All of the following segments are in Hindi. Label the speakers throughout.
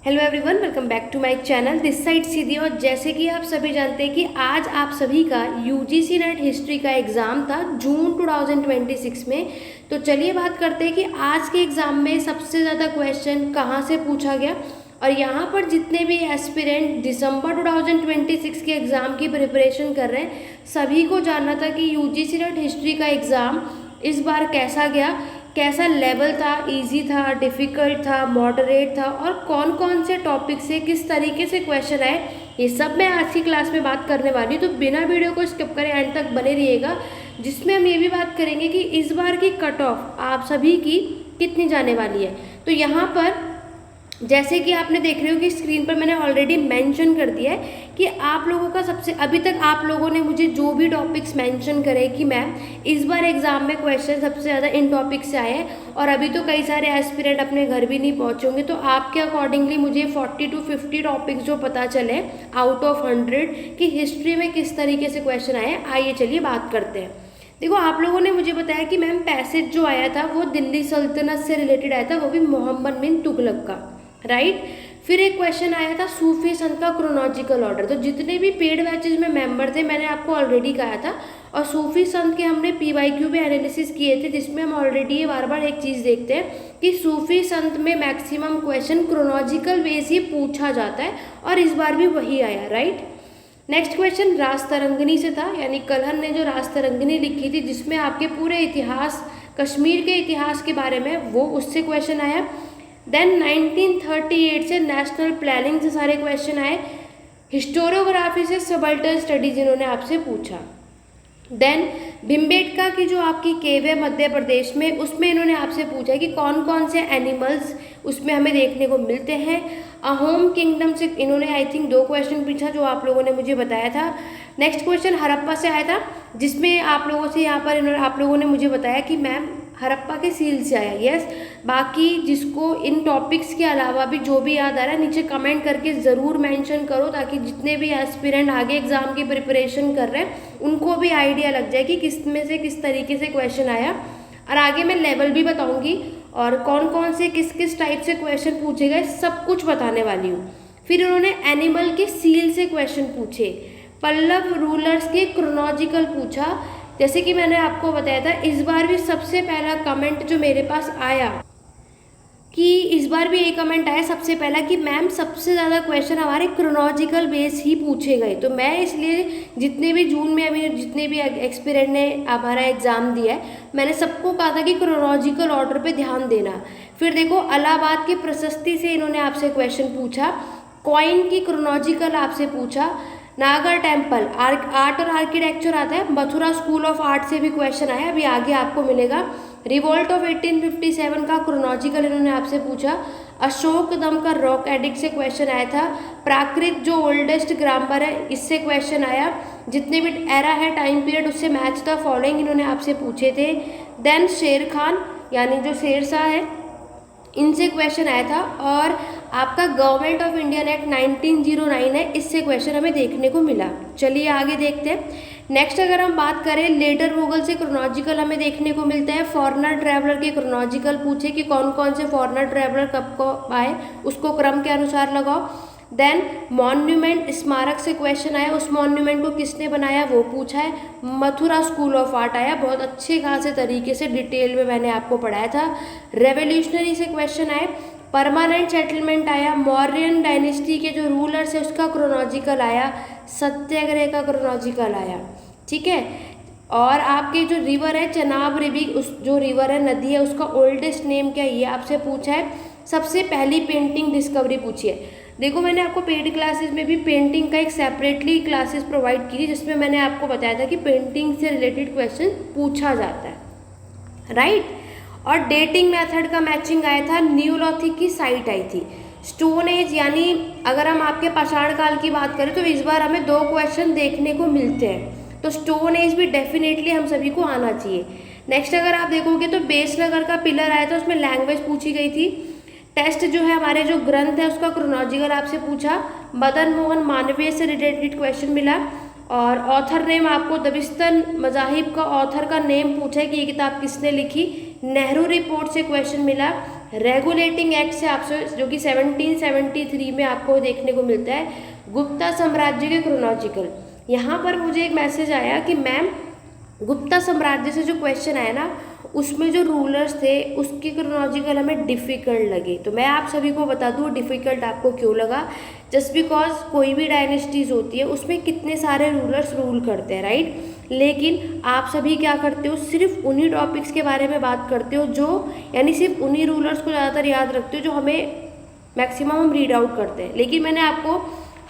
Speaker 1: Hello everyone, welcome back to my channel this side Sidhi. और जैसे कि आप सभी जानते हैं कि आज आप सभी का यूजीसी नेट हिस्ट्री का एग्ज़ाम था जून 2026 में। तो चलिए बात करते हैं कि आज के एग्ज़ाम में सबसे ज़्यादा क्वेश्चन कहाँ से पूछा गया। और यहाँ पर जितने भी एस्पिरेंट दिसंबर 2026 के एग्ज़ाम की प्रिपरेशन कर रहे हैं, सभी को जानना था कि यूजीसी नेट हिस्ट्री का एग्ज़ाम इस बार कैसा गया, कैसा लेवल था, इजी था, डिफ़िकल्ट था, मॉडरेट था, और कौन कौन से टॉपिक से किस तरीके से क्वेश्चन आए, ये सब मैं आज की क्लास में बात करने वाली हूँ। तो बिना वीडियो को स्किप करें, एंड तक बने रहिएगा, जिसमें हम ये भी बात करेंगे कि इस बार की कट ऑफ आप सभी की कितनी जाने वाली है। तो यहाँ पर जैसे कि आपने देख रहे हो कि स्क्रीन पर मैंने ऑलरेडी मेंशन कर दिया है कि आप लोगों का सबसे अभी तक आप लोगों ने मुझे जो भी टॉपिक्स मेंशन करे कि मैम इस बार एग्जाम में क्वेश्चन सबसे ज़्यादा इन टॉपिक से आए हैं, और अभी तो कई सारे एस्पिरेंट अपने घर भी नहीं पहुँचे होंगे, तो आपके अकॉर्डिंगली मुझे 40 to 50 टॉपिक्स जो पता चले आउट ऑफ 100 कि हिस्ट्री में किस तरीके से क्वेश्चन आए। आइए चलिए बात करते हैं। देखो, आप लोगों ने मुझे बताया कि मैम पैसेज जो आया था वो दिल्ली सल्तनत से रिलेटेड आया था, वो भी मोहम्मद बिन तुगलक का, राइट। फिर एक क्वेश्चन आया था सूफी संत का क्रोनोलॉजिकल ऑर्डर। तो जितने भी पेड बैचेज में मेंबर थे मैंने आपको ऑलरेडी कहा था, और सूफी संत के हमने पीवाईक्यू भी एनालिसिस किए थे, जिसमें हम ऑलरेडी ये बार बार एक चीज़ देखते हैं कि सूफी संत में मैक्सिमम क्वेश्चन क्रोनोलॉजिकल वे से पूछा जाता है, और इस बार भी वही आया, राइट। नेक्स्ट क्वेश्चन राजतरंगिणी से था, यानी कलहन ने जो राजतरंगिणी लिखी थी जिसमें आपके पूरे इतिहास, कश्मीर के इतिहास के बारे में, वो उससे क्वेश्चन आया। देन 1938 से नेशनल प्लानिंग से सारे क्वेश्चन आए। हिस्टोरियोग्राफी से सबल्टन स्टडीज इन्होंने आपसे पूछा। देन भिम्बेटका की जो आपकी केव है मध्य प्रदेश में, उसमें इन्होंने आपसे पूछा कि कौन कौन से एनिमल्स उसमें हमें देखने को मिलते हैं। अहोम किंगडम से इन्होंने आई थिंक 2 क्वेश्चन पूछा जो आप लोगों ने मुझे बताया था। नेक्स्ट क्वेश्चन हड़प्पा से आया था, जिसमें आप लोगों से यहाँ पर आप लोगों ने मुझे बताया कि मैम हड़प्पा के सील से आया। यस, बाकी जिसको इन टॉपिक्स के अलावा भी जो भी याद आ रहा है नीचे कमेंट करके ज़रूर मेंशन करो, ताकि जितने भी एस्पिरेंट आगे एग्जाम की प्रिपरेशन कर रहे हैं उनको भी आइडिया लग जाए कि किस में से किस तरीके से क्वेश्चन आया। और आगे मैं लेवल भी बताऊंगी और कौन कौन से किस किस टाइप से क्वेश्चन पूछे गए सब कुछ बताने वाली हूँ। फिर उन्होंने एनिमल के सील से क्वेश्चन पूछे, पल्लव रूलर्स के क्रोनोलॉजिकल पूछा। जैसे कि मैंने आपको बताया था, इस बार भी सबसे पहला कमेंट जो मेरे पास आया कि इस बार भी एक कमेंट आया सबसे पहला कि मैम सबसे ज़्यादा क्वेश्चन हमारे क्रोनोलॉजिकल बेस ही पूछे गए। तो मैं इसलिए जितने भी जून में अभी जितने भी एक्सपीरियंट ने हमारा एग्ज़ाम दिया है, मैंने सबको कहा था कि क्रोनोलॉजिकल ऑर्डर पे ध्यान देना। फिर देखो, इलाहाबाद की प्रशस्ति से इन्होंने आपसे क्वेश्चन पूछा, कॉइन की क्रोनोलॉजिकल आपसे पूछा, नागर टेम्पल आर्ट और आर्किटेक्चर आता है, मथुरा स्कूल ऑफ आर्ट से भी क्वेश्चन आया, अभी आगे आपको मिलेगा। रिवोल्ट ऑफ 1857 का क्रोनोलॉजिकल इन्होंने आपसे पूछा। अशोक दम का रॉक एडिक्ट से क्वेश्चन आया था। प्राकृत जो ओल्डेस्ट ग्रामर है इससे क्वेश्चन आया। जितने भी एरा है टाइम पीरियड उससे मैच द फॉलोइंग इन्होंने आपसे पूछे थे। देन शेर खान यानी जो शेरशाह है, इनसे क्वेश्चन आया था। और आपका गवर्नमेंट ऑफ इंडिया एक्ट 1909 है, इससे क्वेश्चन हमें देखने को मिला। चलिए आगे देखते हैं। नेक्स्ट अगर हम बात करें लेटर मुगल से क्रोनोलॉजिकल हमें देखने को मिलता है। फॉरेनर ट्रैवलर के क्रोनोलॉजिकल पूछे कि कौन कौन से फॉरेनर ट्रैवलर कब को आए, उसको क्रम के अनुसार लगाओ। देन मॉन्यूमेंट स्मारक से क्वेश्चन आया, उस मॉन्यूमेंट को किसने बनाया वो पूछा है। मथुरा स्कूल ऑफ आर्ट आया, बहुत अच्छे खासे तरीके से डिटेल में मैंने आपको पढ़ाया था। रेवोल्यूशनरी से क्वेश्चन आए। परमानेंट सेटलमेंट आया। मौर्यन डायनेस्टी के जो रूलर्स है उसका क्रोनोलॉजिकल आया। सत्याग्रह का क्रोनोलॉजिकल आया, ठीक है। और आपके जो रिवर है चनाब रिवर, उस जो रिवर है नदी है उसका ओल्डेस्ट नेम क्या है ये आपसे पूछा है। सबसे पहली पेंटिंग डिस्कवरी पूछी है। देखो, मैंने आपको पेड क्लासेस में भी पेंटिंग का एक सेपरेटली क्लासेस प्रोवाइड की थी, जिसमें मैंने आपको बताया था कि पेंटिंग से रिलेटेड क्वेश्चन पूछा जाता है, राइट। और डेटिंग मेथड का मैचिंग आया था। न्यूलिथिक की साइट आई थी। स्टोन एज यानी अगर हम आपके पाषाण काल की बात करें तो इस बार हमें 2 क्वेश्चन देखने को मिलते हैं, तो स्टोन एज भी डेफिनेटली हम सभी को आना चाहिए। नेक्स्ट अगर आप देखोगे तो बेसनगर का पिलर आया था, उसमें लैंग्वेज पूछी गई थी। टेस्ट जो है हमारे जो ग्रंथ है उसका क्रोनोलॉजिकल आपसे पूछा। मदन मोहन मालवीय से रिलेटेड क्वेश्चन मिला। और ऑथर नेम आपको दबिस्तन मजाहिब का ऑथर का नेम पूछा है कि ये किताब किसने लिखी। नेहरू रिपोर्ट से क्वेश्चन मिला। रेगुलेटिंग एक्ट से आपसे, जो कि 1773 में आपको देखने को मिलता है, गुप्ता साम्राज्य के क्रोनोलॉजिकल। यहाँ पर मुझे एक मैसेज आया कि मैम गुप्ता साम्राज्य से जो क्वेश्चन आया ना, उसमें जो रूलर्स थे उसकी क्रोनोलॉजिकल हमें डिफ़िकल्ट लगे। तो मैं आप सभी को बता दूँ डिफ़िकल्ट आपको क्यों लगा। जस्ट बिकॉज कोई भी डायनेस्टीज़ होती है उसमें कितने सारे रूलर्स रूल करते हैं, राइट। लेकिन आप सभी क्या करते हो, सिर्फ उन्हीं टॉपिक्स के बारे में बात करते हो जो, यानी सिर्फ उन्हीं रूलर्स को ज़्यादातर याद रखते हो जो हमें मैक्सिमम हम रीड आउट करते हैं। लेकिन मैंने आपको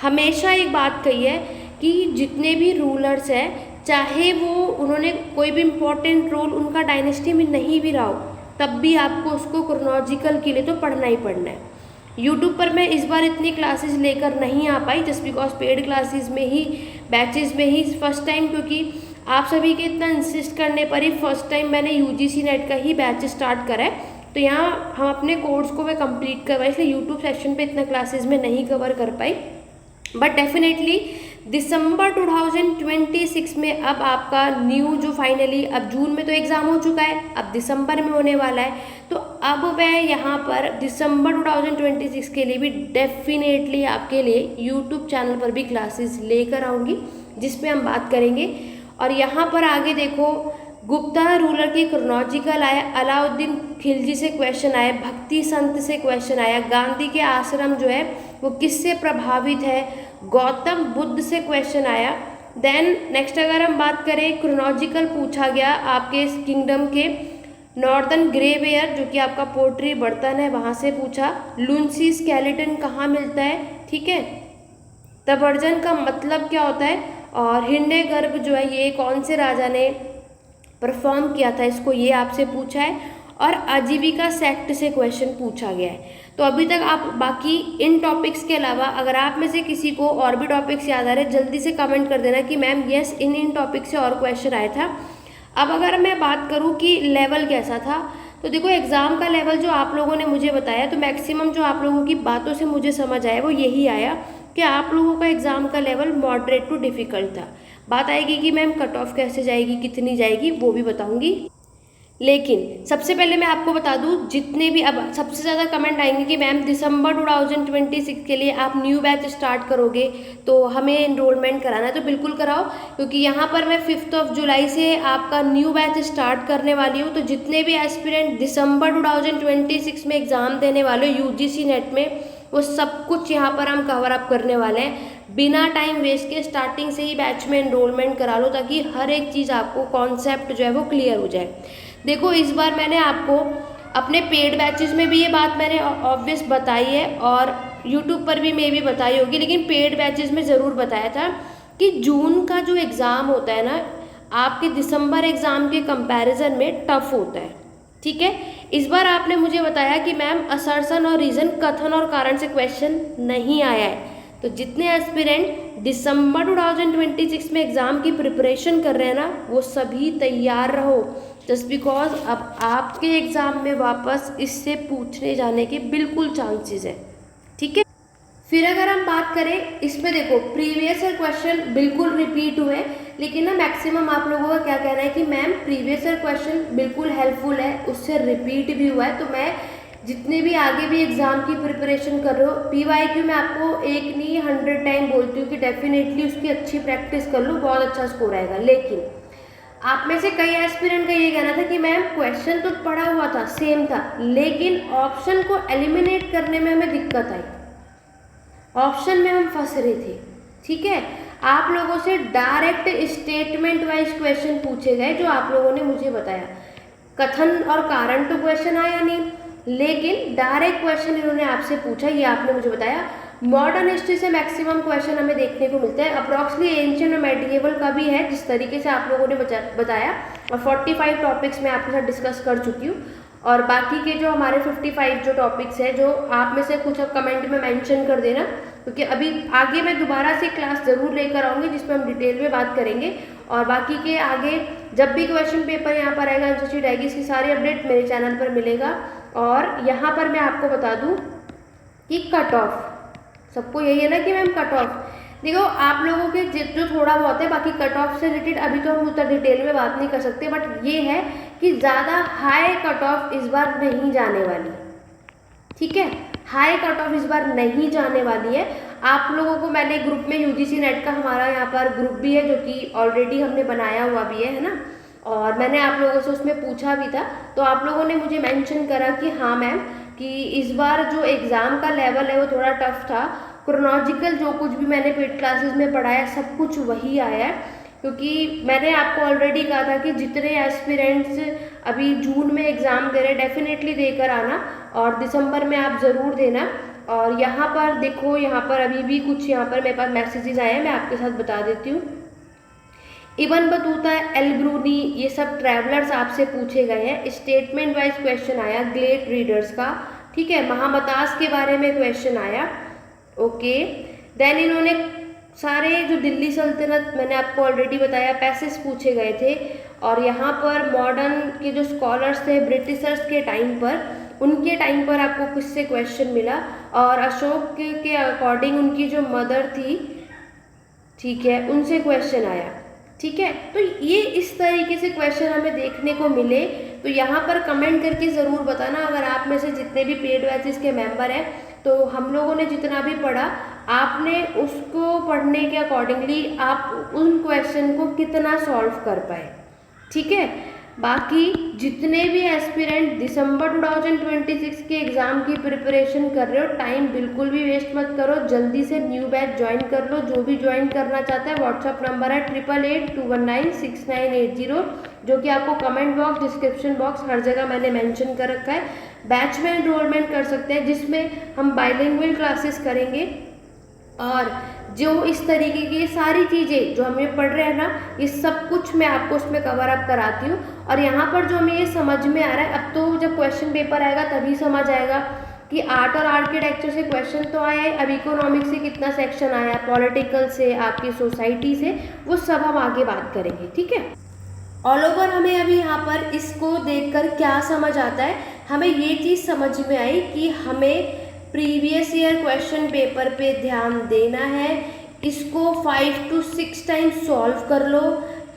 Speaker 1: हमेशा एक बात कही है कि जितने भी रूलर्स हैं, चाहे वो उन्होंने कोई भी इम्पोर्टेंट रोल उनका डायनेस्टी में नहीं भी रहा हो, तब भी आपको उसको क्रोनोलॉजिकल के लिए तो पढ़ना ही पढ़ना है। यूट्यूब पर मैं इस बार इतनी क्लासेस लेकर नहीं आ पाई, जस्ट बिकॉज पेड क्लासेस में ही, बैचेस में ही फर्स्ट टाइम, क्योंकि आप सभी के इतना इंसिस्ट करने पर ही फर्स्ट टाइम मैंने यूजीसी नेट का ही बैच स्टार्ट करा है। तो यहाँ हम अपने कोर्स को मैं कंप्लीट करवाई, इसलिए यूट्यूब सेक्शन पे इतना क्लासेस में नहीं कवर कर पाई। बट डेफिनेटली दिसंबर 2026 में अब आपका न्यू जो फाइनली, अब जून में तो एग्ज़ाम हो चुका है, अब दिसंबर में होने वाला है, तो अब मैं यहाँ पर दिसंबर 2026 के लिए भी डेफिनेटली आपके लिए यूट्यूब चैनल पर भी क्लासेस लेकर आऊँगी, जिसमें हम बात करेंगे। और यहाँ पर आगे देखो, गुप्ता रूलर की क्रोनोलॉजिकल आया, अलाउद्दीन खिलजी से क्वेश्चन आया, भक्ति संत से क्वेश्चन आया, गांधी के आश्रम जो है वो किससे प्रभावित है, गौतम बुद्ध से क्वेश्चन आया। देन नेक्स्ट अगर हम बात करें, क्रोनोलॉजिकल पूछा गया आपके किंगडम के नॉर्दर्न ग्रेवेयर, जो कि आपका पोट्री बर्तन है, वहाँ से पूछा। लुंसी स्केलेटन कहाँ मिलता है, ठीक है। तबर्जन का मतलब क्या होता है, और हिरण्य गर्भ जो है ये कौन से राजा ने परफॉर्म किया था, इसको ये आपसे पूछा है। और आजीविका सेक्ट से क्वेश्चन पूछा गया है। तो अभी तक आप बाकी इन टॉपिक्स के अलावा अगर आप में से किसी को और भी टॉपिक्स याद आ रहे हैं, जल्दी से कमेंट कर देना कि मैम यस इन टॉपिक से और क्वेश्चन आया था। अब अगर मैं बात करूं कि लेवल कैसा था, तो देखो एग्ज़ाम का लेवल जो आप लोगों ने मुझे बताया, तो मैक्सिमम जो आप लोगों की बातों से मुझे समझ आया वो यही आया कि आप लोगों का एग्ज़ाम का लेवल मॉडरेट टू डिफ़िकल्ट था। बात आएगी कि मैम कट ऑफ कैसे जाएगी, कितनी जाएगी, वो भी बताऊंगी। लेकिन सबसे पहले मैं आपको बता दूं, जितने भी अब सबसे ज़्यादा कमेंट आएंगे कि मैम दिसंबर 2026 के लिए आप न्यू बैच स्टार्ट करोगे तो हमें इनरोलमेंट कराना है, तो बिल्कुल कराओ, क्योंकि यहाँ पर मैं 5 जुलाई से आपका न्यू बैच स्टार्ट करने वाली हूँ। तो जितने भी एस्पिरेंट दिसंबर 2026 में एग्ज़ाम देने वाले यूजीसी नेट में, वो सब कुछ यहाँ पर हम कवर अप करने वाले हैं। बिना टाइम वेस्ट के स्टार्टिंग से ही बैच में एनरोलमेंट करा लो, ताकि हर एक चीज़ आपको कॉन्सेप्ट जो है वो क्लियर हो जाए। देखो इस बार मैंने आपको अपने पेड बैचेस में भी ये बात मैंने ऑब्वियस बताई है, और यूट्यूब पर भी मैं भी बताई होगी, लेकिन पेड बैचेस में ज़रूर बताया था कि जून का जो एग्ज़ाम होता है ना, आपके दिसंबर एग्ज़ाम के कंपैरिजन में टफ होता है, ठीक है। इस बार आपने मुझे बताया कि मैम असर्शन और रीज़न, कथन और कारण से क्वेश्चन नहीं आया है। तो जितने एस्पिरेंट दिसंबर 2026 में एग्ज़ाम की प्रिपरेशन कर रहे हैं ना, वो सभी तैयार रहो, जस्ट बिकॉज अब आपके एग्ज़ाम में वापस इससे पूछने जाने के बिल्कुल चांसेस है, ठीक है। फिर अगर हम बात करें इसमें, देखो प्रीवियस ईयर क्वेश्चन बिल्कुल रिपीट हुए, लेकिन ना मैक्सिमम आप लोगों का क्या कहना है कि मैम प्रीवियस ईयर क्वेश्चन बिल्कुल हेल्पफुल है, उससे रिपीट भी हुआ है। तो मैं जितने भी आगे भी एग्ज़ाम की प्रिपरेशन कर रहे हो, PYQ में आपको एक नहीं 100 टाइम बोलती हूँ कि डेफिनेटली उसकी अच्छी प्रैक्टिस कर लो, बहुत अच्छा स्कोर आएगा। लेकिन आप में से कई एस्पिरेंट का ये कहना था कि मैम क्वेश्चन तो पढ़ा हुआ था, सेम था, लेकिन ऑप्शन को एलिमिनेट करने में हमें दिक्कत आई, ऑप्शन में हम फंस रहे थे, ठीक है। आप लोगों से डायरेक्ट स्टेटमेंट वाइज क्वेश्चन पूछे गए, जो आप लोगों ने मुझे बताया। कथन और कारण तो क्वेश्चन आया नहीं, लेकिन डायरेक्ट क्वेश्चन इन्होंने आपसे पूछा, ये आपने मुझे बताया। मॉडर्न हिस्ट्री से मैक्सिमम क्वेश्चन हमें देखने को मिलते हैं, अप्रॉक्सली एंशिएंट और मेडिएवल का भी है, जिस तरीके से आप लोगों ने बताया। और 45 टॉपिक्स मैं आपके साथ डिस्कस कर चुकी हूँ, और बाकी के जो हमारे 55 जो टॉपिक्स हैं, जो आप में से कुछ अब कमेंट में मेंशन कर देना, क्योंकि अभी आगे मैं दोबारा से क्लास ज़रूर लेकर आऊँगी जिसमें हम डिटेल में बात करेंगे। और बाकी के आगे जब भी क्वेश्चन पेपर यहाँ पर आएगा, आंसर शीट आएगी, इसकी सारी अपडेट मेरे चैनल पर मिलेगा। और यहाँ पर मैं आपको बता दूँ कि कट ऑफ, सबको यही है ना कि मैम कट ऑफ, देखो आप लोगों के जो थोड़ा बहुत है, बाकी कट ऑफ से रिलेटेड अभी तो हम उतना डिटेल में बात नहीं कर सकते, बट ये है कि ज़्यादा हाई कट ऑफ इस बार नहीं जाने वाली, ठीक है, हाई कट ऑफ इस बार नहीं जाने वाली है। आप लोगों को मैंने ग्रुप में यूजीसी नेट का हमारा यहाँ पर ग्रुप भी है जो कि ऑलरेडी हमने बनाया हुआ भी है ना, और मैंने आप लोगों से उसमें पूछा भी था, तो आप लोगों ने मुझे मेंशन करा कि हाँ मैम कि इस बार जो एग्ज़ाम का लेवल है वो थोड़ा टफ था। क्रोनोलॉजिकल जो कुछ भी मैंने पेड क्लासेस में पढ़ाया सब कुछ वही आया है, क्योंकि मैंने आपको ऑलरेडी कहा था कि जितने एस्पिरेंट्स अभी जून में एग्ज़ाम दे रहे डेफिनेटली देकर आना, और दिसंबर में आप ज़रूर देना। और यहाँ पर देखो, यहाँ पर अभी भी कुछ यहाँ पर मेरे पास मैसेजेस आए हैं, मैं आपके साथ बता देती हूँ। इबन बतूता, एल ब्रूनी, ये सब ट्रैवलर्स आपसे पूछे गए हैं। स्टेटमेंट वाइज क्वेश्चन आया ग्लेट रीडर्स का, ठीक है। महामतास के बारे में क्वेश्चन आया, ओके। देन इन्होंने सारे जो दिल्ली सल्तनत, मैंने आपको ऑलरेडी बताया, पैसेज पूछे गए थे। और यहाँ पर मॉडर्न के जो स्कॉलर्स थे ब्रिटिशर्स के टाइम पर, उनके टाइम पर आपको किससे क्वेश्चन मिला, और अशोक के अकॉर्डिंग उनकी जो मदर थी, ठीक है, उनसे क्वेश्चन आया, ठीक है। तो ये इस तरीके से क्वेश्चन हमें देखने को मिले। तो यहाँ पर कमेंट करके ज़रूर बताना, अगर आप में से जितने भी पेड बैचेस के मेंबर हैं, तो हम लोगों ने जितना भी पढ़ा, आपने उसको पढ़ने के अकॉर्डिंगली आप उन क्वेश्चन को कितना सॉल्व कर पाए, ठीक है। बाकी जितने भी एस्पिरेंट दिसंबर 2026 के एग्ज़ाम की प्रिपरेशन कर रहे हो, टाइम बिल्कुल भी वेस्ट मत करो, जल्दी से न्यू बैच ज्वाइन कर लो। जो भी ज्वाइन करना चाहता है, व्हाट्सअप नंबर है 8882196980, जो कि आपको कमेंट बॉक्स, डिस्क्रिप्शन बॉक्स, हर जगह मैंने मेंशन कर रखा है। बैच में एनरोलमेंट कर सकते हैं, जिसमें हम बाइलिंगुअल क्लासेस करेंगे, और जो इस तरीके की सारी चीज़ें जो हम ये पढ़ रहे हैं ना, ये सब कुछ मैं आपको उसमें कवर अप कराती हूँ। और यहाँ पर जो हमें ये समझ में आ रहा है, अब तो जब क्वेश्चन पेपर आएगा तभी समझ आएगा कि आर्ट और आर्किटेक्चर से क्वेश्चन तो आया है, अब इकोनॉमिक्स से कितना सेक्शन आया, पॉलिटिकल से, आपकी सोसाइटी से, वो सब हम आगे बात करेंगे, ठीक है। ऑल ओवर हमें अभी यहाँ पर इसको देखकर क्या समझ आता है, हमें ये चीज़ समझ में आई कि हमें प्रीवियस ईयर क्वेश्चन पेपर पे ध्यान देना है, इसको 5 to 6 टाइम्स सॉल्व कर लो,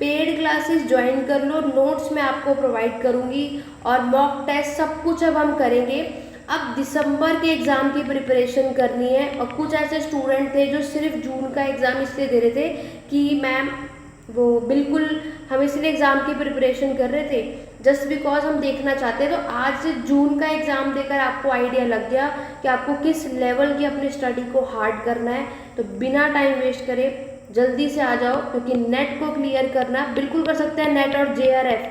Speaker 1: पेड क्लासेस ज्वाइन कर लो, नोट्स मैं आपको प्रोवाइड करूँगी, और मॉक टेस्ट सब कुछ अब हम करेंगे। अब दिसंबर के एग्ज़ाम की प्रिपरेशन करनी है, और कुछ ऐसे स्टूडेंट थे जो सिर्फ जून का एग्ज़ाम इसलिए दे रहे थे कि मैम वो बिल्कुल हम इसलिए एग्ज़ाम की प्रिपरेशन कर रहे थे जस्ट बिकॉज हम देखना चाहते हैं। तो आज से जून का एग्ज़ाम देकर आपको आइडिया लग गया कि आपको किस लेवल की अपनी स्टडी को हार्ड करना है। तो बिना टाइम वेस्ट करे जल्दी से आ जाओ, क्योंकि नेट को क्लियर करना बिल्कुल कर सकते हैं, नेट और JRF।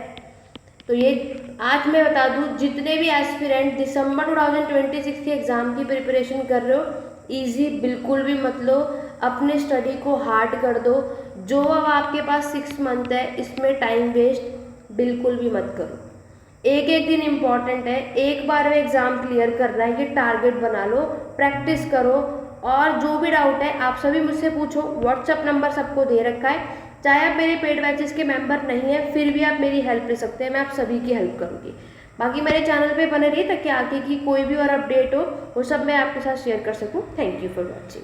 Speaker 1: तो ये आज मैं बता दूँ, जितने भी एस्पिरेंट दिसंबर 2026 के एग्ज़ाम की प्रिपरेशन कर रहे हो, इजी बिल्कुल भी मत लो, अपने स्टडी को हार्ड कर दो। जो अब आपके पास 6 मंथ है, इसमें टाइम वेस्ट बिल्कुल भी मत करो। एक एक दिन इम्पॉर्टेंट है, एक बार में एग्ज़ाम क्लियर करना है, ये टारगेट बना लो, प्रैक्टिस करो। और जो भी डाउट है आप सभी मुझसे पूछो, व्हाट्सअप नंबर सबको दे रखा है। चाहे आप मेरे पेड बैचेस के मेंबर नहीं हैं, फिर भी आप मेरी हेल्प ले सकते हैं, मैं आप सभी की हेल्प करूँगी। बाकी मेरे चैनल पे बने रहिए ताकि आगे की कोई भी और अपडेट हो वो सब मैं आपके साथ शेयर कर सकूँ। Thank you for watching.